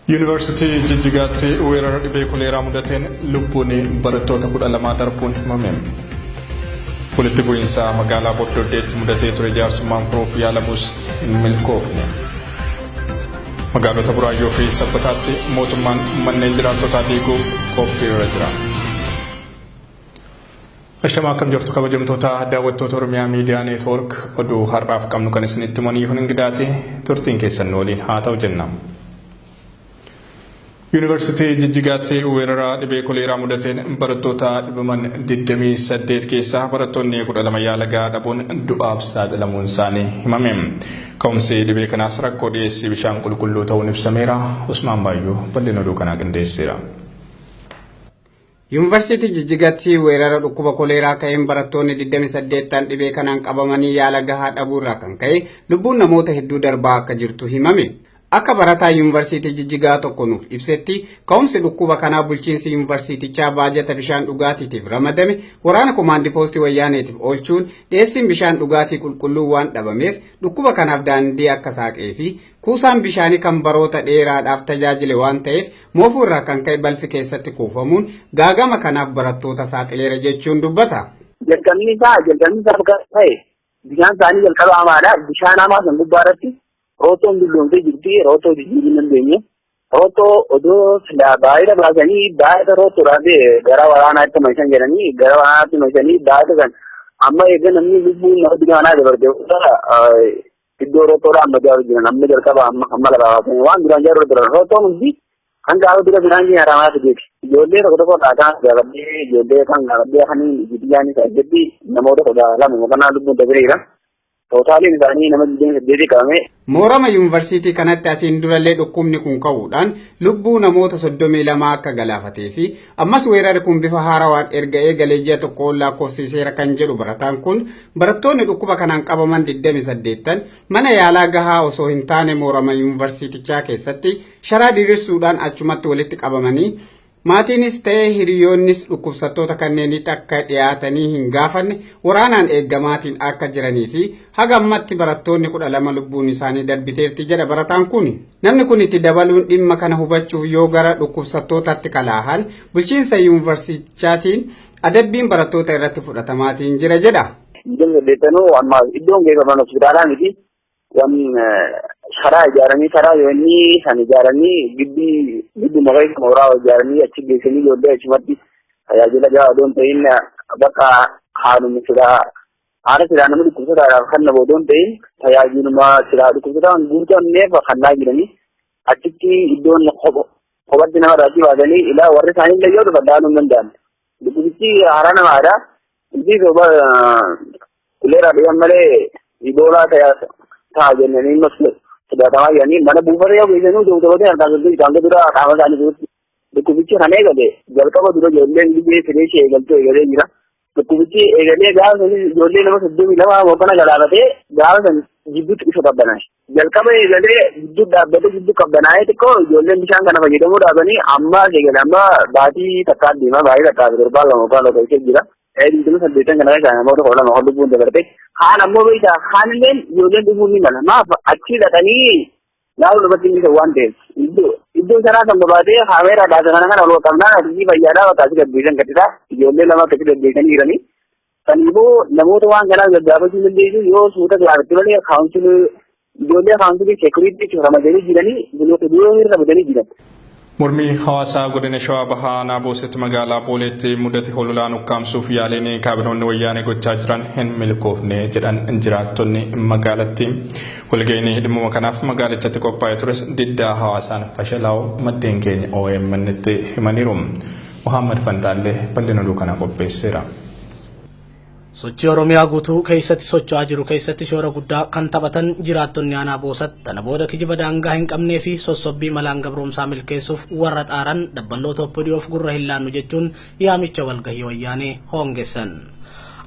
University Jijjigaatti weerara dhibee koleeraa mudateen lubbuun barattoota 12 darbuun himame. Walitti bu'iinsa magaalaa Boddoddeetti mudatee ture jaarsummaan Piroof yaalamus hin milkoofne. Magaalota Buraayyoo fi Sabbataatti mootummaan manneen jiraattotaa diiguuf qophiirra jira. Ashamaa akkam jirtu kabajamtoota daawwattoota Oromiyaa Miidiyaa Neetwoork oduu har'aaf qabnu kan isinitti himanii hundaati turtiin keessan waliin haa ta'u jenna. University Jijjigaatti weerara dhibee koleeraa mudateen barattoota dhibaman 28 keessaa barattoonni 12 yaala gahaa dhabuun du'aaf saaxilamuun isaanii himame. Ka'umsi dhibee kanaas rakkoo dhiyeessii bishaan qulqulluu ta'uun ibsameera. Usmaan Baayyoo bal'ina oduu kanaa qindeesseera. University Jijjigaatti weerara dhukkuba koleeraa ka'een barattoonni 28 dhibee kanaan qabamanii yaala gahaa dhabuurraa kan ka'e lubbuun namoota hedduu darbaa akka jirtu himame. Akka barataa University Jijjigaa tokko nuuf ibsetti ka'umsi dhukkuba kanaa bulchiinsi Universitichaa baajata bishaan dhugaatiitiif ramadame waraana komaandii poostii wayyaaneetiif oolchuun dhiyeessiin bishaan dhugaatii qulqulluu waan dhabameef dhukkuba kanaaf daandii akka saaqee fi kuusaan bishaanii kan baroota dheeraadhaaf tajaajile waan ta'eef moofuu irraa kan ka'e balfi keessatti kuufamuun gaagama kanaaf barattoota saaxileera jechuun dubbata. Jalqabni isaa ta'e bishaan isaanii jalqaba hamaadha. Bishaan hamaa san gubbaarratti rootoo billoomtee jirti. Rootoo jijjiiruu dandeenye. Rootoo odoo baay'ee baasanii baay'ee rootoodhaaf gara waraanaatti mashan jedhanii gara waraanaatti mashanii baay'ee kan amma eega namni lubbuun nama digaanaa dabartee iddoo rootoodhaa amma jaaru jiran amma jalqaba amma lafaafatan waan duraan jaaru jiran rootoon hundi kan gaafa dura bishaan haramaa fideeti. Ijoollee tokko dhaataan gaafadhee ijoollee kan gaafadhee hanii jiddiyaan isaa jedhi namoota 12 kanaa lubbuun dabareera. Totaalin isaanii nama 28 qabame. Moorama Yuunivarsiitii kanatti asiin durallee dhukkubni kun ka'uudhaan lubbuu namoota 32 akka galaafatee fi ammas weerarri kun bifa haarawaan erga eegalee ji'a tokko lakkoofsiseera kan jedhu barataan kun barattoonni dhukkuba kanaan qabaman 28 mana yaalaa gahaa osoo hin taane moorama Yuunivarsiitichaa keessatti sharaa diriirsuudhaan achumatti walitti qabamanii maatiinis ta'ee hiriyoonnis dhukkubsattoota kanneenitti akka dhiyaatanii hin gaafanne waraanaan eeggamaatiin akka jiranii fi haga ammatti barattoonni 12 lubbuun isaanii darbiteerti jedha barataan kun. Namni kun itti dabaluun dhimma kana hubachuuf yoo gara dhukkubsattootaatti kalaahan bulchiinsa Yuunivarsiitichaatiin adabbiin barattoota irratti fudhatamaatiin jira jedha. Iddoon geeffaman hospitaalaa miti. Karaa ijaaranii karaa yoonni kan ijaaranii giddu maqaa mooraa ijaaranii achi geessanii ijoollee achumatti tajaajila gahaa odoon ta'in bakka haaluma haala silaa nama dhukkubsataadhaaf kan nama odoon ta'in tajaajiluma silaa dhukkubsataan guutanneef kannaa jiranii achitti iddoon kophatti nama irratti baasanii ilaa warri isaanii illee yoo dhufa dhaanuu hin danda'an. Dhukkubsichi haaraa namaadha. Innis kuleeraa dhiyan malee iboolaa ta'a jennanii Sudah yani mana buufata yoo geessanii doktorota harkaa gadi isaan dura qaama isaanii jirutti dhukkubichi kan eegale jalqaba dura ijoolleen dhibee fireeshii eegaltuu eegalee jira. Dhukkubichi eegalee gaafa sanis ijoollee nama 32 mookana galaafatee gaafa san jidduutti isa qabbanaa'e. Jalqaba eegalee jidduu dhaabbatee jidduu qabbanaa'ee xiqqoo ijoolleen bishaan kana fayyadamuu dhaabanii amma eegale amma baatii takkaa deemaa baay'ee takkaa torbaa lama keessee jira. Ini sedikit kan saya mau kalau mau dulu pun berarti kan ammo beda kan len jodoh dulu ni mana maaf अच्छी datani lalu lepas ini one day itu cara sampai berarti kamera datang kan kalau karena di bayar atau kasih kebijakan kita jodoh lama kasih kebijakan ini kan kan ibu namun tuan kalau berapa sih menjadi yo sudah kelar itu ni council jodoh council security cuma menjadi jirani dulu kedua ni menjadi jiran. Mormii hawaasaa godina Shawaa Bahaa Naaboositti magaalaa Booleetti mudate hololaan ukkaamsuuf yaaliin kaabinoonni wayyaanee gochaa jiran hin milkoofne jedhan jiraattonni magaalatti. Walga'ii dhimma kanaaf magaalichatti qophaa'ee tures diddaa hawaasaan fashalaa'u maddeen keenya OMN'tti himaniiru. Muhammad Fantaallee bal'ina oduu kana qopheesseera. Sochii Oromiyaa guutuu keessatti socho'aa jiru keessatti shoora guddaa kan taphatan jiraattonni aanaa boosatti tana booda kijiba daangaa hin qabnee fi sossobbii malaan gabroomsaa milkeessuuf warra xaaran dabballoota oppidiyoof gurra hin laannu jechuun yaamicha walgahii wayyaanee hoongessan.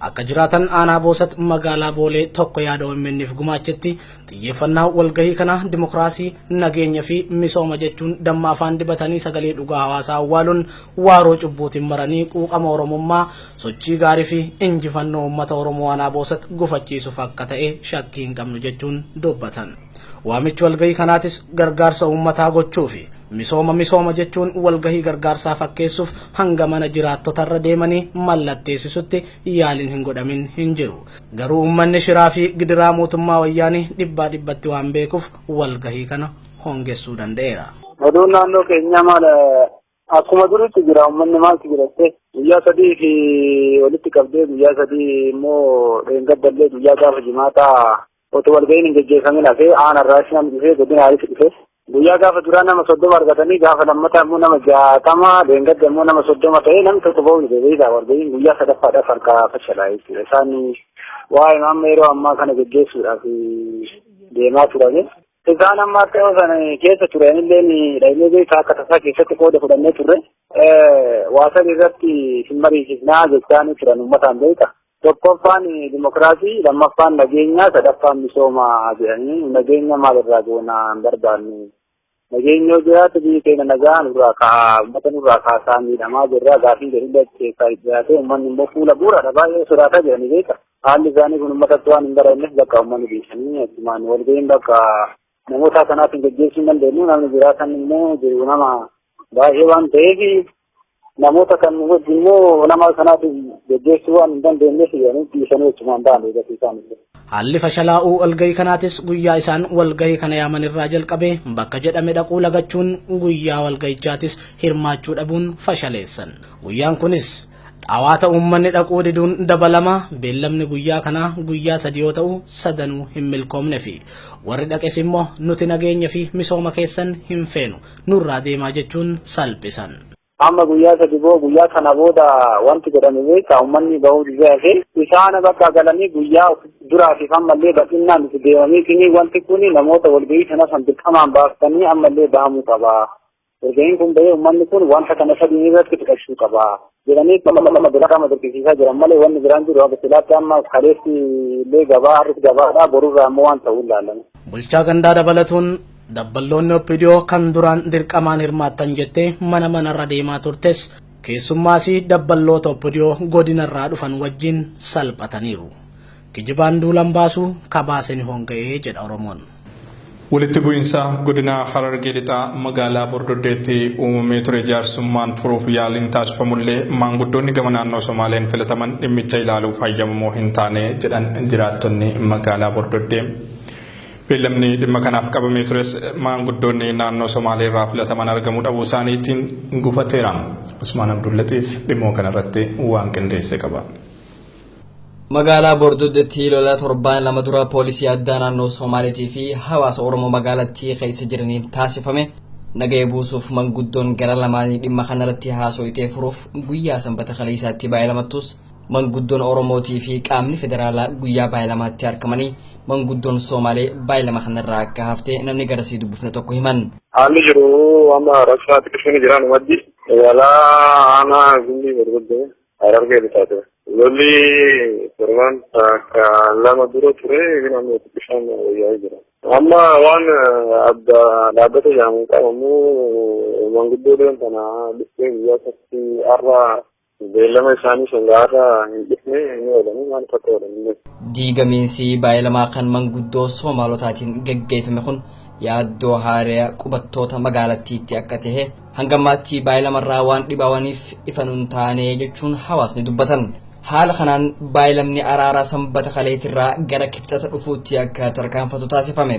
Akka jiraatan aanaa boosatti magaalaa Boolee tokko yaada OMN'if gumaachetti xiyyeeffannaa walgahii kana dimokiraasii nageenya fi misooma jechuun damma afaan dibatanii sagalee dhugaa hawaasaa awwaaluun waaroo cubbuutiin maranii quuqama Oromummaa sochii gaarii fi injifannoo uummata Oromoo aanaa boosatti gufachiisuuf akka ta'e shakkii hin qabnu jechuun dubbatan. Waamichi walgahii kanaatis gargaarsa uummataa gochuu fi misooma jechuun walgahii gargaarsaa fakkeessuuf hanga mana jiraattotarra deemanii mallatteessisutti yaaliin hin godhamin hin jiru. Garuu uummanni shiraa fi gidiraa mootummaa wayyaanii dhibbatti waan beekuuf walgahii kana hongessuu danda'eera. Oduun naannoo keenyaa maal akkuma duritti jira uummanni maaltu jiratte guyyaa sadii fi walitti qabdee guyyaa sadii immoo dheengadallee guyyaa gaafa jimaataa otoo walgahiin hin gaggeeffamin hafee aanarraa nama dhufee godina haaritti dhufee guyyaa gaafa duraa nama 30 argatanii gaafa lammataa immoo nama 60 dheengadda immoo nama 30 ta'ee namni tokko ba'uu dhibeedha walgahiin guyyaa sadaffaadhaaf harkaa fashalaa jechuudha. Isaan waa'ee amma yeroo ammaa kana gaggeessuudhaaf deemaa turame. Isaan amma akka sana keessa turanillee dhailee beekaa akka tasaa keessatti qooda fudhannee turre waasan irratti hin mariisisnaa jechaan turan uummataan beeka. Tokkoffaan dimokiraasii, lammaffaan nageenya, sadaffaan misoomaa jedhanii nageenya maalirraa goonaa hin barbaannu. Nageenya jiraatu biyyi keenya nagaa uummata nurraa kaasaa miidhamaa jirra gaafii jedhillee keessaa dhiyaatee uummanni immoo fuula bu'uuraadha baay'ee sodaataa jedhanii beeka. Haalli isaanii kun uummata waan hin baranneef bakka uummanni dhiisanii achumaan walgahiin bakka namoota kanaatiin gaggeessuu hin dandeenyu namni jiraatan immoo jiru nama baay'ee waan ta'eef namoota kan wajjin immoo nama kanaatiin gaggeessuu waan hin dandeenyeef jedhanii dhiisanii achumaan ba'an eegatii isaanii. Haalli fashalaa'uu walgahii kanaatis guyyaa isaan walgahii kana yaaman irraa jalqabee bakka jedhame dhaquu lagachuun guyyaa walgahichaatis hirmaachuu dhabuun fashaleessan. Guyyaan kunis dhawaata uummanni dhaquu diduun dabalama beellamni guyyaa kanaa guyyaa 3 yoo ta'u sadanuu hin milkoomne fi warri dhaqes immoo nuti nageenya fi misooma keessan hin feenu nurraa deemaa jechuun salphisan. Amma guyyaa 3 guyyaa kana booda wanti godhame beekaa uummanni bahuu dhiisee isaan bakka galanii guyyaa duraa fi ammallee bal'inaan itti deemanii wanti kun namoota walgahii sana san dirqamaan baaftanii ammallee bahamuu qaba. Walgahiin kun bahee uummanni kun wanta kana sadii irratti fudhachuu qaba. Jedhanii nama biraa dirqisiisaa jiran malee wanni biraan jiru akka silaatti amma kaleessi illee gabaa harris gabaadhaa borurraa immoo waan ta'uu ilaalame. Bulchaa gandaa dabalatuun dabballoonni oppidiyoo kan duraan dirqamaan hirmaattan jettee manarra deemaa turtes keessummaas dabballoota oppidiyoo godinarraa dhufan wajjin salphataniiru. Kijibaan duulan baasuu kabaasanii honga'ee jedha Oromoon. Walitti bu'iinsa godina Harargee lixaa magaalaa Bordoddeetti uumamee ture jaarsummaan furuuf yaaliin taasifamullee maanguddoonni gama naannoo Somaaleen filataman dhimmicha ilaaluuf hayyamamoo hin taane jedhan jiraattonni magaalaa Bordoddee. Beellamni dhimma kanaaf qabamee tures maanguddoonni naannoo Somaalee irraa filataman argamuu dhabuu isaaniitiin gufateera. Usmaan Abdullatiif dhimmoo kanarratti waan qindeesse qaba. Magaalaa Bordoddeetti lola torbaan lama dura poolisii addaa naannoo Somaaleetii fi hawaasa Oromoo magaalattii keessa jiraniin taasifame nagaya buusuuf manguddoon gara lamaanii dhimma kanarratti haasofitee furuuf guyyaa sanbata kaleessaatti baay'elamattus manguddoon Oromootii fi qaamni federaalaa guyyaa baay'elamaatti argamanii manguddoon Somaalee baay'elama kanarraa akka haftee namni garasii dubbifne tokko himan. Haalli jiru amma raksaa xiqqisanii jiran wajji magaalaa aanaa gumbii Bordoddee Harargee lixaa ture. Lolli torban akka lama dura ture namni bishaan wayyaa jira. Amma waan adda dhaabbata jedhamu qabamu manguddooleen kana dhufee guyyaa satti har'a beellama isaanii sangaarra hin dhufne ni oolanii maal fakka oolanii. Diigamiinsi baay'elamaa kan manguddoo Somaalotaatiin gaggeeffame kun yaaddoo haaraa qubattoota magaalattiitti akka tahe hangammaatti baay'elamarraa waan dhibaawaniif ifanuun taane jechuun hawaasni dubbatan. Haala kanaan baay'elamni araaraa sanbata kaleetirraa gara kibxata dhufuutti akka tarkaanfatu taasifame.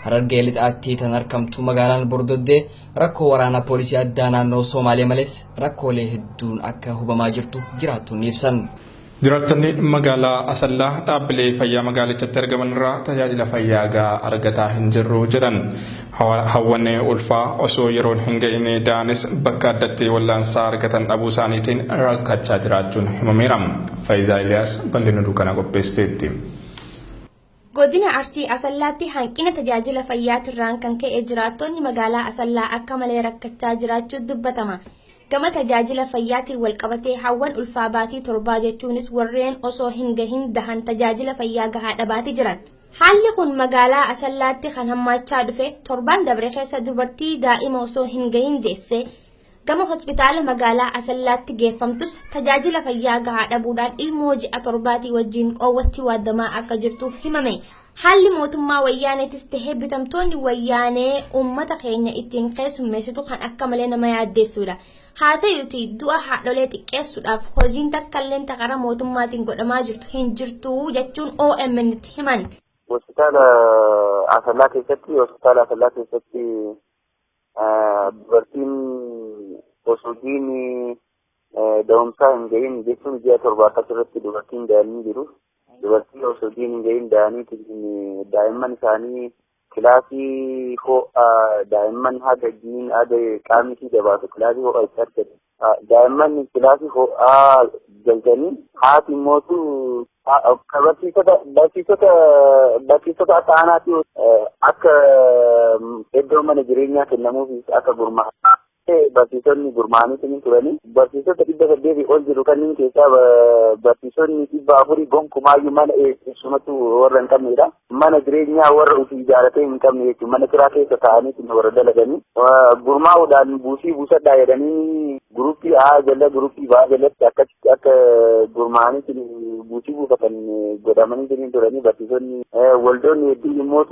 Harargee lixaatti tan argamtu magaalaan Bordoddee rakkoo waraanaa poolisii addaa naannoo Somaalee malees rakkoolee hedduun akka hubamaa jirtu jiraattonni ibsan. Jiraattonni magaalaa Asallaa dhaabbilee fayyaa magaalichatti argaman irraa tajaajila fayyaa gahaa argataa hin jirru jedhan. Hawwanni ulfaa osoo yeroon hin ga'ine daanis bakka addatti wallaansaa argatan dhabuu isaaniitiin rakkachaa jiraachuun himameera. Faayizaa Iliyaas bal'ina dukkana qopheessiteetti. Godina Arsii Asallaatti hanqina tajaajila fayyaatirraan kan ka'e jiraattonni magaalaa Asallaa akka malee rakkachaa jiraachuu dubbatama. Gama tajaajila fayyaatiin walqabatee hawwan ulfaa baatii torbaa jechuunis warreen osoo hin gahin dahan tajaajila fayyaa gahaa dhabaati jiran. Haalli kun magaalaa Asallaatti kan hammaachaa dhufe torbaan dabre keessa dubartii daa'ima osoo hin gahin deesse gama hospitaala magaalaa Asallaatti geeffamtus tajaajila fayyaa gahaa dhabuudhaan ilmoo ji'a torbaatii wajjin qoowwatti waadamaa akka jirtu himame. Haalli mootummaa wayyaaneetis tahee bitamtoonni wayyaanee uummata keenya ittiin keessummeessitu kan akka malee nama yaaddeessudha. Haa ta'uutii du'a haadholee xiqqeessuudhaaf hojiin takkalleen taqara mootummaatiin godhamaa jirtu hin jirtu jechuun OMN itti himan. Hospitaala Asallaa keessatti dubartiin osotiin da'umsaa hin gahin jechuun ji'a 7 irratti dubartiin daa'imni jiru. Dubartiin osotiin hin gahin daa'imman isaanii kilaasii ho'aa daa'imman haga jiin haga qaamni jabaatu kilaasii ho'aa itti argatu. Daa'imman kilaasii ho'aa galchanii haati mootu barsiisota ta'anaati akka iddoo mana jireenyaa kennamuuf akka gurmaa'an. Barsiisonni gurmaa'anii turanii barsiisota 800 ol jiru kanneen keessaa barsiisonni 400 gonkumaayyuu mana eessumatu warra hin qabnedha. Mana jireenyaa warra ofii ijaarratee hin qabne jechuudha. Mana kiraa keessa taa'anii warra dalaganii gurmaa'uudhaan buusii buusadhaa jedhanii guruppii A jala guruppii B jalatti akkasitti akka gurmaa'anii buusii buufatan godhamanii turanii barsiisonni waldoonni hedduun immoo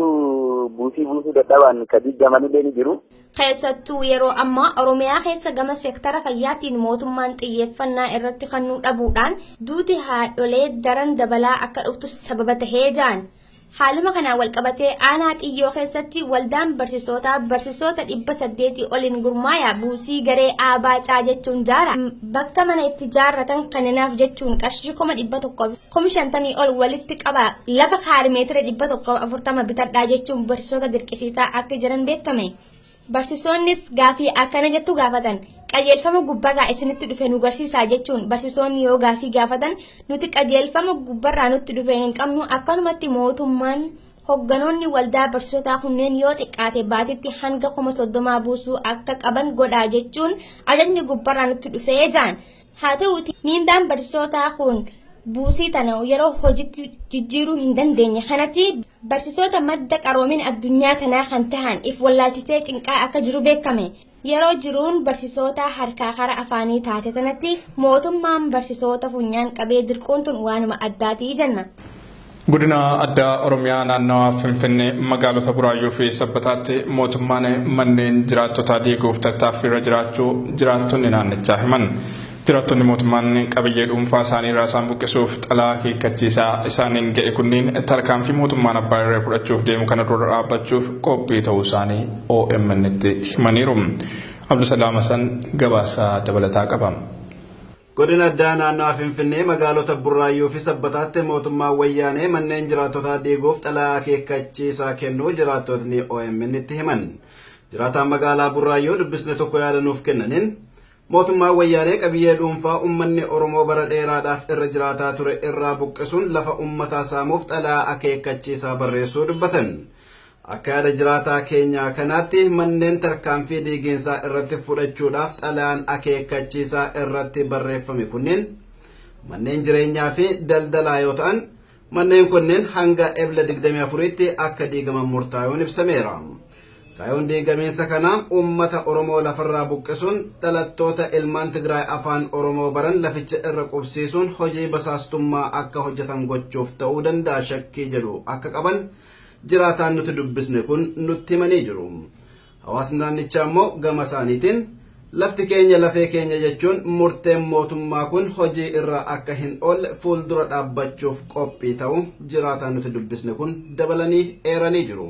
buusii buusuu dadhabaan kadidamanii ni jiru. Keessattuu yeroo ammaa Oromiyaa keessa gama seektara fayyaatiin mootummaan xiyyeeffannaa irratti kennuu dhabuudhaan duuti haadholee daran dabalaa akka dhuftu sababa tahee jira. Haaluma kanaan walqabatee aanaa xiyyoo keessatti waldaan barsiisota 800 oliin gurmaa'aa buusii garee Abaacaa jechuun jaara. Bakka mana itti ijaarratan kaninaaf jechuun qarshii 150 ol walitti qaba lafa kaarimeetira 140 bitadhaa jechuun barsiisota dirqisiisaa akka jiran beekame. Barsiisonnis gaafii akkana jettu gaafatan. Qajeelfama gubbarraa isinitti dhufe nu garsiisaa jechuun barsiisonni yoo gaafii gaafatan nuti qajeelfama gubbarraa nutti dhufe hin qabnu akkanumatti mootummaan hogganoonni waldaa barsiisotaa kunneen yoo xiqqaate baatitti hanga 30 buusuu akka qaban godhaa jechuun ajajni gubbarraa nutti dhufee jira. Haa ta'uuti miindaan barsiisotaa kun buusii tana yeroo hojiitti jijjiiruu hin dandeenye kanatti barsiisota madda qaroomin addunyaa tanaa kan tahan if wallaalchisee cinqaa akka jiru beekame. Yeroo jiruun barsiisota harkaa kara afaanii taate tanatti mootummaan barsiisota funyaan qabee dirquun tun waanuma addaatii jenna. Godina addaa Oromiyaa naannawaa Finfinnee magaalota Buraayyuu fi Sabbataatti mootummaan manneen jiraattotaa diiguuf tattaaffiirra jiraachuu jiraattonni naannichaa himan. Jiraattonni mootummaan qabiyyee dhuunfaa isaanii irraa isaan buqqisuuf xalaa akeekkachiisaa isaaniin ga'e kunniin tarkaanfii mootummaan abbaa irree fudhachuuf deemu kana dura dhaabbachuuf qophii ta'uu isaanii OMN itti himaniiru. Abdusalaam Hasan gabaasaa dabalataa qaba. Godina addaa naannawaa Finfinnee magaalota Buraayyuu fi Sabbataatti mootummaan wayyaanee manneen jiraattotaa diiguuf xalaa akeekkachiisaa kennuu jiraattotni OMN itti himan. Jiraataan magaalaa Buraayyuu dubbisne tokko yaada nuuf kennaniin mootummaan wayyaanee qabiyyee dhuunfaa uummanni Oromoo bara dheeraadhaaf irra jiraataa ture irraa buqqisuun lafa uummataa saamuuf xalaa akeekkachiisaa barreessuu dubbatan. Akka yaada jiraataa keenyaa kanaatti manneen tarkaanfii diiginsaa irratti fudhachuudhaaf xalaan akeekkachiisaa irratti barreeffame kunneen manneen jireenyaa fi daldalaa yoo ta'an manneen kunneen hanga ebla 24tti akka diigaman murtaa'uun ibsameera. Kaayoon diigamiinsa kanaa uummata Oromoo lafarraa buqqisuun dhalattoota ilmaan Tigraay afaan Oromoo baran laficha irra qubsiisuun hojii basaastummaa akka hojjetan gochuuf ta'uu danda'a shakkii jedhu akka qaban jiraataan nuti dubbisne kun nutti himanii jiru. Hawaasni naannichaa immoo gama isaaniitiin lafti keenya lafee keenya jechuun murteen mootummaa kun hojii irra akka hin oolle fuuldura dhaabbachuuf qophii ta'u jiraataan nuti dubbisne kun dabalanii eeranii jiru.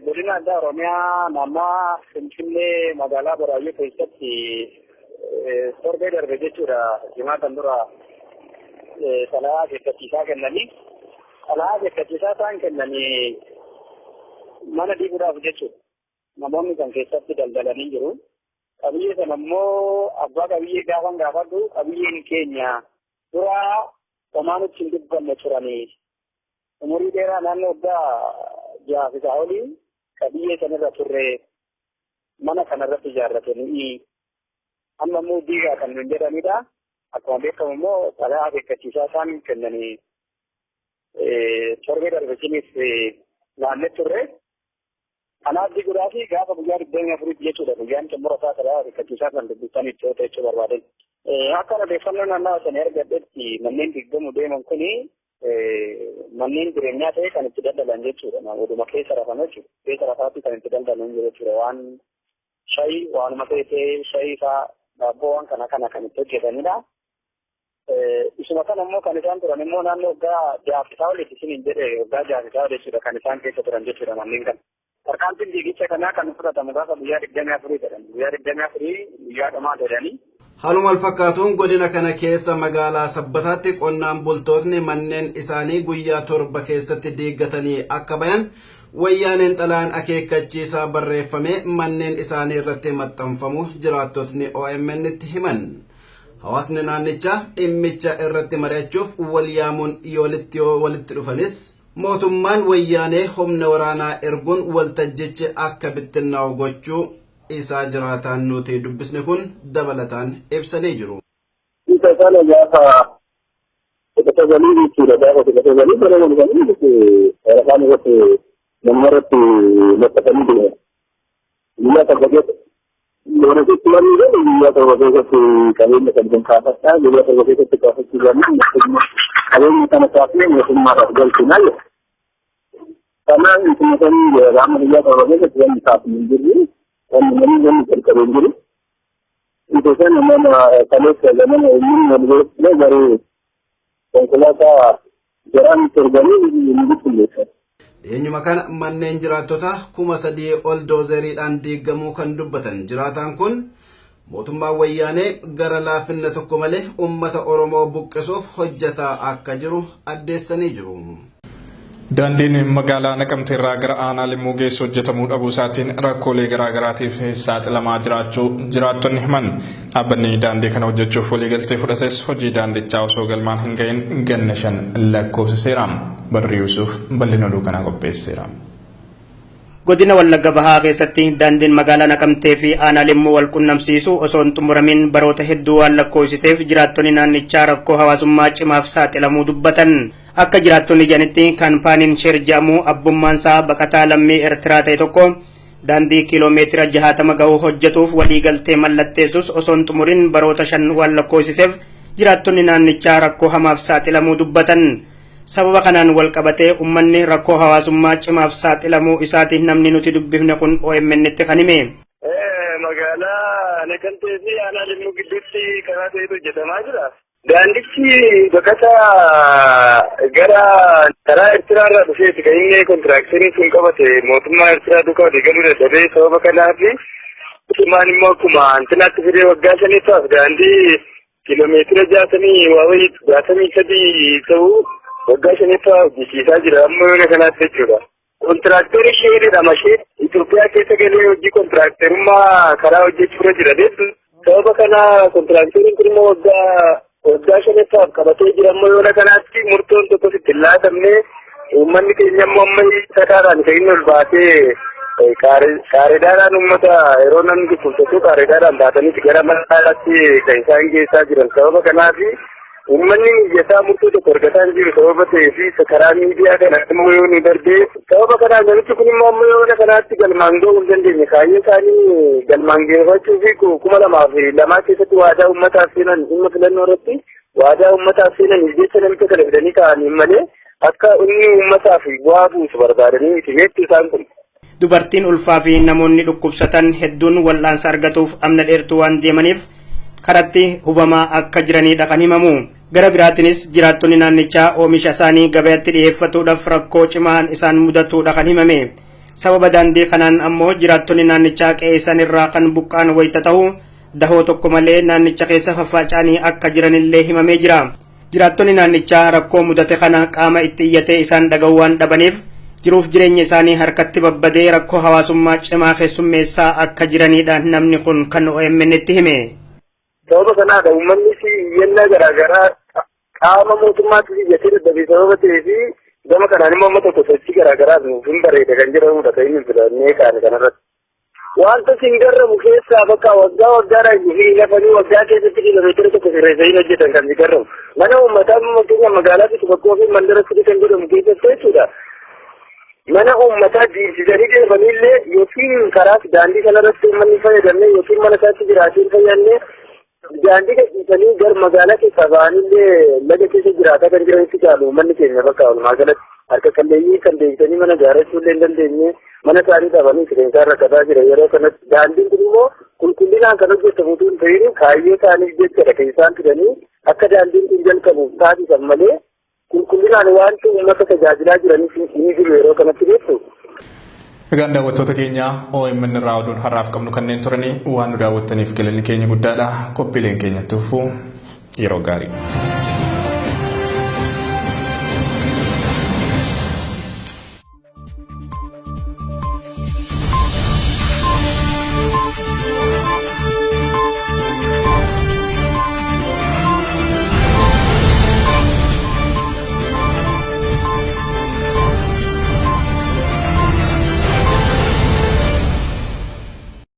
Godina addaa Oromiyaa naannoo Finfinnee magaalaa Buraayyuu keessatti torbee darbe jechuudha. Jimaatan dura xalaa akeekkachiisaa kennanii xalaa akeekkachiisaa isaan kennanii mana diiguudhaaf jechuudha. Namoonni kan keessatti daldalanii jiru. Qabiyyee sana immoo abbaa qabiyyee gaafan gaafadhu qabiyyeen keenya dura homaa nutti hin dubbanne turanii umurii dheeraa naannoo addaa jaafisaa olii qabiyyee sanarra turre mana kanarratti ijaarratanii amma immoo diigaa kan nuun jedhanidha. Akkuma beekamu immoo xalaa akeekkachiisaa isaan kennanii torbee darbesinis naannoo turre. Kanaaf diiguudhaa fi gaafa guyyaa 24 jechuudha. Guyyaan xumura isaa xalaa akeekkachiisaa kan dubbisanii itti jechuu barbaadan. Akka odeeffannoo naannawaa sana argadhetti manneen diigamuu deeman kuni manneen jireenyaa ta'e kan itti daldalan jechuudha. Oduma keessa rafan jechuudha. Keessa rafaatti kan itti daldalan jechuudha. Waan shaayii waanuma ta'e shaayii fa'aa daabboo waan kana kan itti hojjetanidha. Isuma kana immoo kan isaan turan immoo naannoo waggaa jaafisaa olitti isiniin jedhe waggaa jaafisaa oli jechuudha kan isaan keessa turan jechuudha manneen kana. Tarkaanfiin diigicha kanaa kan fudhatamu gaafa guyyaa 24 jedhan. Guyyaa 24 guyyaa dhumaa jedhanii. Haaluma wal fakkaatuun godina kana keessa magaalaa Sabbataatti qonnaan bultootni manneen isaanii guyyaa 7 keessatti diiggatanii akka bayan wayyaaneen xalaan akeekkachiisaa barreeffame manneen isaanii irratti maxxanfamu jiraattotni OMN itti himan. Hawaasni naannichaa dhimmicha irratti mari'achuuf wal yaamuun walitti dhufanis mootummaan wayyaanee humna waraanaa erguun waltajjichi akka bittinnaa'u gochuu isaa jiraataan nuti dubbisne kun dabalataan ibsanii jiru. Isa kana gaafa tajaajilii jechuudha gaafa tajaajilii bara walganii afaan irratti namarratti maxxanfamanii jiru. Guyyaa tokko keessatti loona jechuudha guyyaa tokko keessatti qabeenya kan kaafachaa guyyaa tokko keessatti kaafachuu qabna qabeenya kana kaafnee mootummaadhaaf galchinaa jira. Kanaan isin raama guyyaa tokko keessatti wanti kaafnee jirru wanti qarqareen jiru. Itu kan nama kalau zaman ini menurutnya dari konsulata jalan terbalik ini betul. Eenyuma kana manneen jiraattota 3,000 ol doozeriidhaan diigamuu kan dubbatan jiraataan kun mootummaan wayyaanee gara laafinna tokko malee uummata Oromoo buqqisuuf hojjetaa akka jiru addeessanii jiru. Daandiin magaalaa Naqamtee irraa gara aanaa Limmuu geessu hojjetamuu dhabuu isaatiin rakkoolee garaa garaatiif saaxilamaa jiraachuu jiraattonni himan. Dhaabbanni daandii kana hojjechuuf waliigaltee fudhates hojii daandichaa osoo galmaan hin gahin ganna 5 lakkoofsiseera. Badri Yuusuf bal'ina oduu kanaa qopheesseera. Godina Wallagga Bahaa keessatti daandiin magaalaa Naqamtee fi aanaa Limmuu wal qunnamsiisu osoo hin xumuramin baroota hedduu waan lakkoofsiseef jiraattonni naannichaa rakkoo hawaasummaa cimaaf saaxilamuu dubbatan. Akka jiraattonni jedhanitti kaampaaniin Sheer jedhamu abbummaan isaa baqataa lammii Eertiraa ta'e tokko daandii kiiloomeetira 60 ga'u hojjetuuf waliigaltee mallatteessus osoo hin xumurin baroota 5 waan lakkoofsiseef jiraattonni naannichaa rakkoo hamaaf saaxilamuu dubbatan. Sababa kanaan wal qabatee uummanni rakkoo hawaasummaa cimaaf saaxilamuu isaatiin namni nuti dubbifne kun OMN itti kan hime. Magaalaa Naqamtee fi aanaa Limmuu gidduutti karaa ta'etu hojjetamaa jira. Daandichi baqataa gara karaa Eertiraa irraa dhufeeti kan inni kontiraakshanii sun qabate mootummaa Eertiraa duukaa walii galuu dadhabee sababa kanaaf mootummaan immoo akkuma antinaatti fidee waggaa 5 daandii kiiloomeetira 63 ta'uu waggaa 5 hojjechiisaa jira amma yoona kanaatti jechuudha. Kontiraakterii Sheeridha mashee Itoophiyaa keessa galee hojii kontiraakterummaa karaa hojjechuurra jira deessu. Sababa kana kontiraakteriin kun immoo waggaa 5 qabatee jira amma yoona kanaatti murtoon tokko sitti hin laatamne uummanni keenya immoo amma sadaadhaan kan inni ol baatee kaaredaadhaan uummata yeroo namni dhukkubsatu kaaredaadhaan baataniiti gara manaatti kan isaan geessaa jiran sababa kanaaf uummanni mijataa murtoo tokko argataa hin jiru sababa ta'eef karaa miidiyaa kana immoo yoo nu darbee sababa kanaa namichi kun immoo amma yoona kanaatti galmaan ga'uu hin dandeenye kaayyoo isaanii galmaan geeffachuu fi 2002 keessatti waadaa uummataaf seenan dhimma filannoo irratti waadaa uummataaf seenan jecha namicha kana fidanii kaa'anii malee akka inni uummataaf bu'aa buusu barbaadanii miti jechuun isaan kun. Dubartiin ulfaa fi namoonni dhukkubsatan hedduun wal'aansa argatuuf amna dheertuu waan deemaniif karatti hubamaa akka jiranidha kan himamu. Gara biraatinis jiraattonni naannichaa oomisha isaanii gabaatti dhiyeeffatuudhaaf rakkoo cimaan isaan mudatuudha kan himame. Sababa daandii kanaan ammoo jiraattonni naannichaa qe'ee irraa kan buqqaan wayita ta'u dahoo tokko malee naannicha keessa faffaca'anii akka jiranillee himamee jira. Jiraattonni naannichaa rakkoo mudate kana qaama itti iyyatee isaan dhaga'uu waan dhabaniif jiruuf jireenya isaanii harkatti babbadee rakkoo hawaasummaa cimaa keessummeessaa akka jiranidha namni kun kan OMN itti hime. Sababa kanaadha uummanni iyyannaa garaagaraa qaama mootummaatti iyyatee dadhabee sababa ta'eef gama kanaan immoo amma tokko sochii garaagaraa nuuf hin bareeda kan jedhamudha kan inni filannee kaane kanarratti. Wanta sin garramu keessaa bakka waggaadhaan fi lafanii waggaa keessatti kiiloomeetira tokko sirreessanii hojjetan kan si garramu. Mana uummataa fakkeenya magaalaa fi bakkoo fi mandara fidii kan jedhamu keessatti jechuudha. Mana uummataa diimsisanii deemanillee yookiin karaa daandii kanarratti uummanni fayyadamne yookiin mana isaatti jiraatee fayyadamne daandii gadhiisanii gar magaalaa keessaa ba'anillee laga keessa jiraataa kan jiranitti caalu manni keenya bakka walumaa galatti harka qalleeyyii kan deebisanii mana gaarachuullee hin dandeenye mana isaanii qabanii sireensaa rakkataa jira yeroo kanatti daandiin kun immoo qulqullinaan kan hojjetamu utuu hin ta'in kaayyoo isaaniif jechadha kan isaan fidanii akka daandiin kun jalqabu taasisan malee qulqullinaan wanti uummata tajaajilaa jiraniif ni jiru yeroo kanatti beektu. Egaan daawwattoota keenya OMN irraa oduun har'aaf qabnu kanneen turanii waan nu daawwattaniif galanni keenya guddaadha. Qophiileen keenyatti fufuu yeroo gaarii.